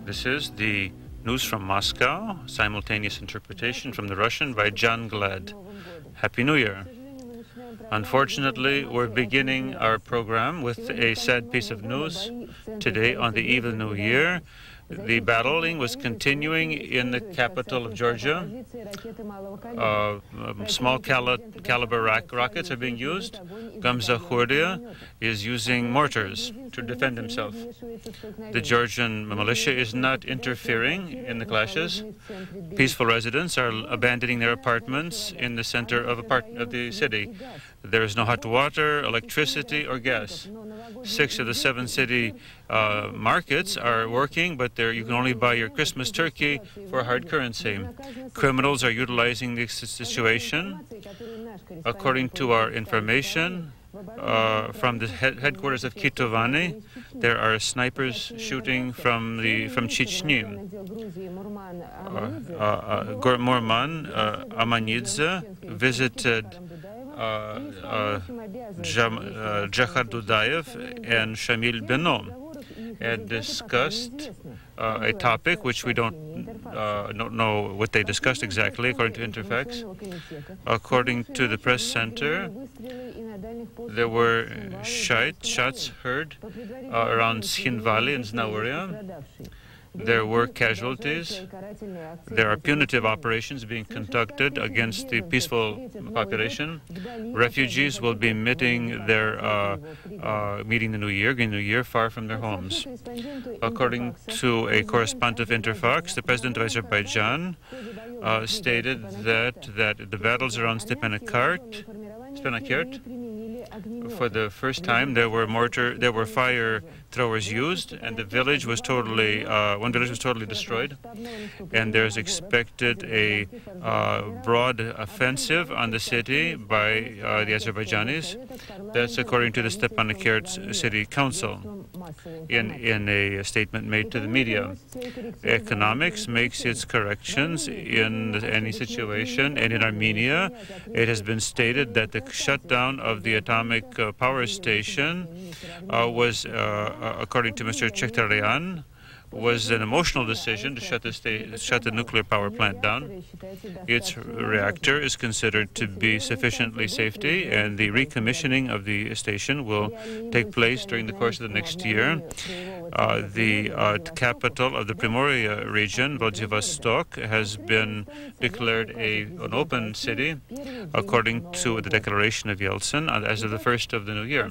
This is the news from Moscow, simultaneous interpretation from the Russian by John Glad. Happy New Year. Unfortunately, we're beginning our program with a sad piece of news. Today, on the eve of the New Year, the battling was continuing in the capital of Georgia. Small caliber rockets are being used. Gamzahurdia is using mortars to defend himself. The Georgian militia is not interfering in the clashes. Peaceful residents are abandoning their apartments in the center of the city. There is no hot water, electricity, or gas. 6 of the 7 city markets are working, but you can only buy your Christmas turkey for hard currency. Criminals are utilizing this situation. According to our information from the headquarters of Kitovani, there are snipers shooting from Chechnya. Morman Amanidze visited Jahar Dudayev and Shamil Beno and discussed a topic which we don't know what they discussed exactly, according to Interfax. According to the press center, there were shots heard around Skhin Valley in Znauria. There were casualties. There are punitive operations being conducted against the peaceful population. Refugees will be meeting the New Year, Green New Year, far from their homes. According to a correspondent of Interfax, the president of Azerbaijan stated that the battles around Stepanakert, for the first time, there were fire throwers used, and the village was totally one village was totally destroyed. And there's expected a broad offensive on the city by the Azerbaijanis. That's according to the Stepanakert City Council in a statement made to the media. Economics makes its corrections in any situation, and in Armenia, it has been stated that the shutdown of the atomic power station was, according to Mr. Chekhtarian, was an emotional decision to shut the nuclear power plant down. Its reactor is considered to be sufficiently safety, and the recommissioning of the station will take place during the course of the next year. The capital of the Primoria region, Vladivostok, has been declared an open city, according to the declaration of Yeltsin, as of the 1st of the new year.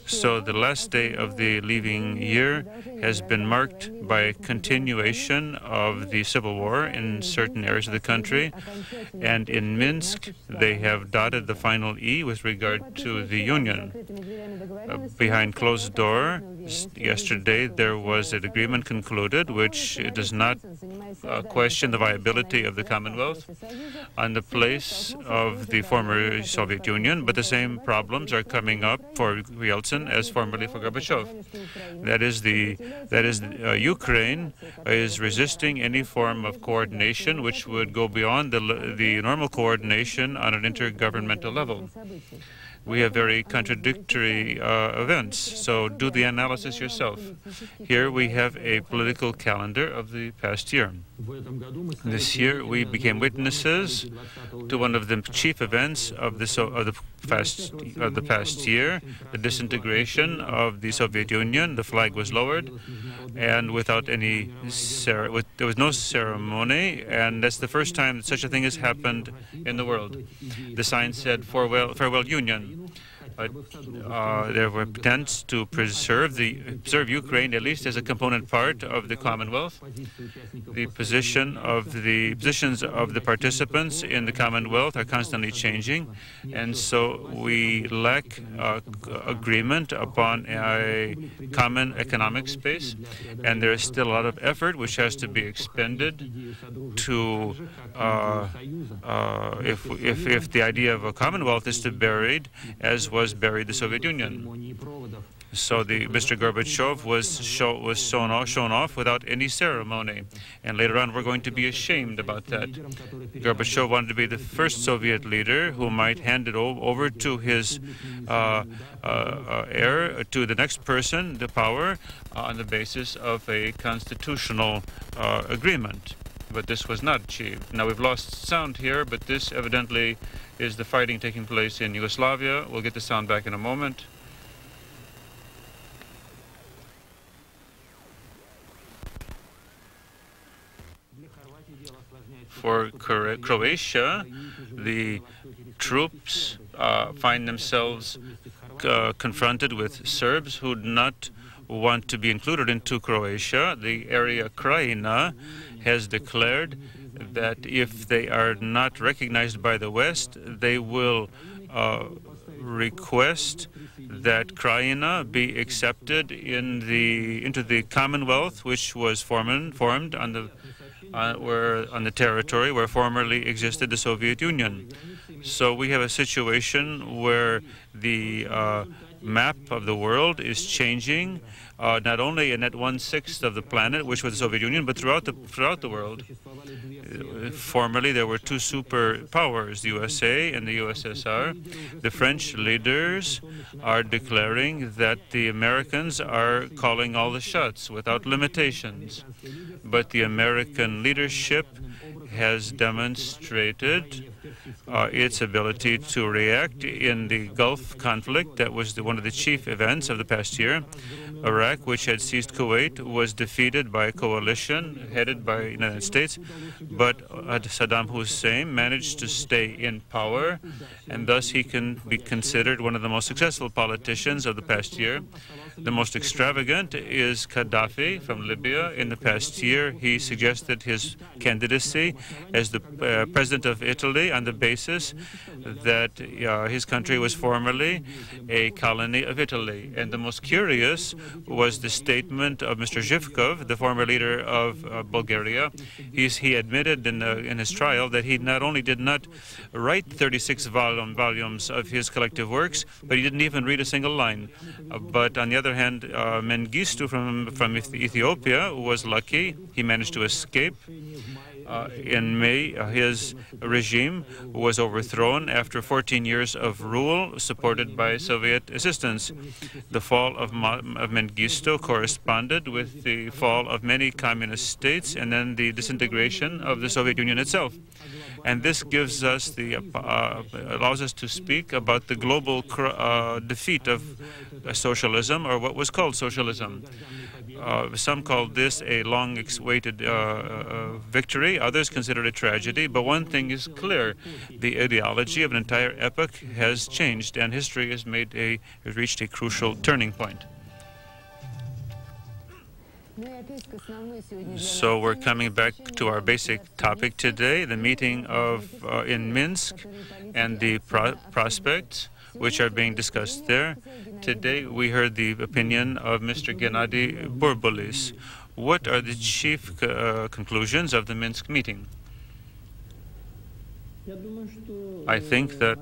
So the last day of the leaving year has been marked by a continuation of the civil war in certain areas of the country, and in Minsk they have dotted the final E with regard to the union. Behind closed door, yesterday there was an agreement concluded which does not question the viability of the Commonwealth on the place of the former Soviet Union, but the same problems are coming up for Yeltsin as formerly for Gorbachev. That is, Ukraine is resisting any form of coordination which would go beyond the normal coordination on an intergovernmental level. We have very contradictory events, so do the analysis yourself. Here we have a political calendar of the past year. This year we became witnesses to one of the chief events of the past year, the disintegration of the Soviet Union. The flag was lowered, and without any there was no ceremony, and that's the first time that such a thing has happened in the world. The sign said farewell Union. There were attempts to preserve Ukraine at least as a component part of the Commonwealth. The positions of the participants in the Commonwealth are constantly changing, and so we lack agreement upon a common economic space, and there is still a lot of effort which has to be expended to if the idea of a Commonwealth is to be buried, as was was buried the Soviet Union. So Mr. Gorbachev was shown off without any ceremony. And later on, we're going to be ashamed about that. Gorbachev wanted to be the first Soviet leader who might hand it over to his heir, to the next person, the power, on the basis of a constitutional agreement. But this was not achieved. Now, we've lost sound here, but this evidently is the fighting taking place in Yugoslavia. We'll get the sound back in a moment. For Croatia, the troops find themselves confronted with Serbs who do not want to be included into Croatia. The area Krajina has declared that if they are not recognized by the West, they will request that Krajina be accepted into the Commonwealth, which was formed on the territory where formerly existed the Soviet Union. So we have a situation where the map of the world is changing, not only in that 1/6 of the planet, which was the Soviet Union, but throughout the world. Formerly, there were two superpowers, the USA and the USSR. The French leaders are declaring that the Americans are calling all the shots without limitations. But the American leadership has demonstrated its ability to react in the Gulf conflict. That was one of the chief events of the past year. Iraq, which had seized Kuwait, was defeated by a coalition headed by the United States, but Saddam Hussein managed to stay in power, and thus he can be considered one of the most successful politicians of the past year. The most extravagant is Gaddafi from Libya. In the past year, he suggested his candidacy as the president of Italy on the basis that his country was formerly a colony of Italy. And the most curious was the statement of Mr. Zhivkov, the former leader of Bulgaria. He admitted in his trial that he not only did not write 36 volumes of his collective works, but he didn't even read a single line. But on the other hand, Mengistu from Ethiopia was lucky. He managed to escape. In May, his regime was overthrown after 14 years of rule supported by Soviet assistance. The fall of Mengistu corresponded with the fall of many communist states and then the disintegration of the Soviet Union itself. And this gives us allows us to speak about the global defeat of socialism, or what was called socialism. Some called this a long-awaited victory. Others consider it a tragedy. But one thing is clear: the ideology of an entire epoch has changed, and history has reached a crucial turning point. So we're coming back to our basic topic today: the meeting in Minsk and the prospects which are being discussed there. Today we heard the opinion of Mr. Gennady Burbulis. What are the chief conclusions of the Minsk meeting? I think that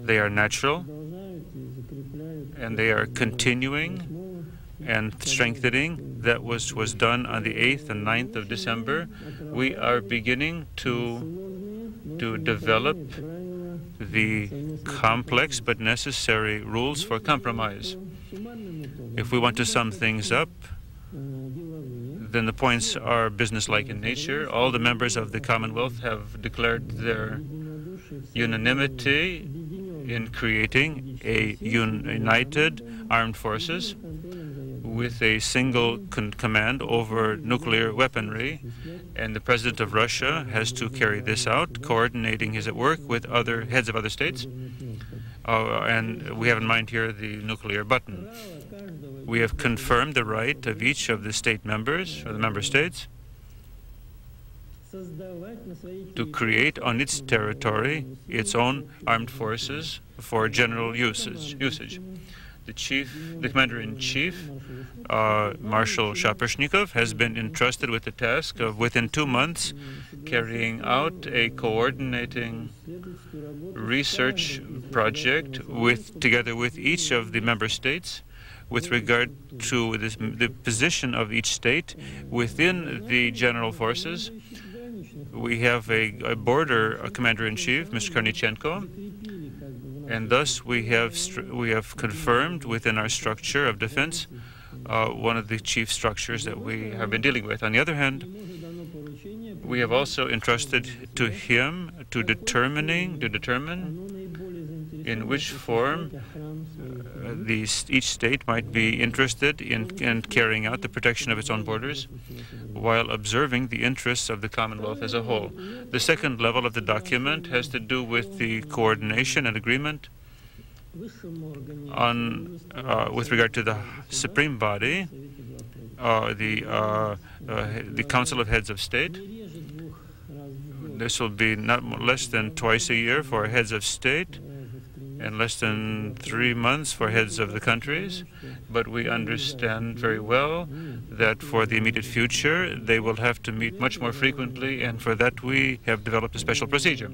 they are natural and they are continuing and strengthening that was done on the 8th and 9th of December. We are beginning to develop the complex but necessary rules for compromise. If we want to sum things up, then the points are businesslike in nature. All the members of the Commonwealth have declared their unanimity in creating a united armed forces with a single command over nuclear weaponry, and the President of Russia has to carry this out, coordinating his work with other heads of other states. And we have in mind here the nuclear button. We have confirmed the right of each of the state members, or the member states, to create on its territory its own armed forces for general usage. The Commander-in-Chief, Marshal Shaposhnikov, has been entrusted with the task of, within 2 months, carrying out a coordinating research project together with each of the member states with regard to the position of each state within the general forces. We have a border commander-in-chief, Mr. Kornichenko, and thus we have confirmed within our structure of defense one of the chief structures that we have been dealing with. On the other hand, we have also entrusted to him to determine in which form each state might be interested in carrying out the protection of its own borders while observing the interests of the Commonwealth as a whole. The second level of the document has to do with the coordination and agreement on with regard to the supreme body, the Council of Heads of State. This will be not less than twice a year for heads of state and less than 3 months for heads of the countries. But we understand very well that for the immediate future, they will have to meet much more frequently, and for that we have developed a special procedure.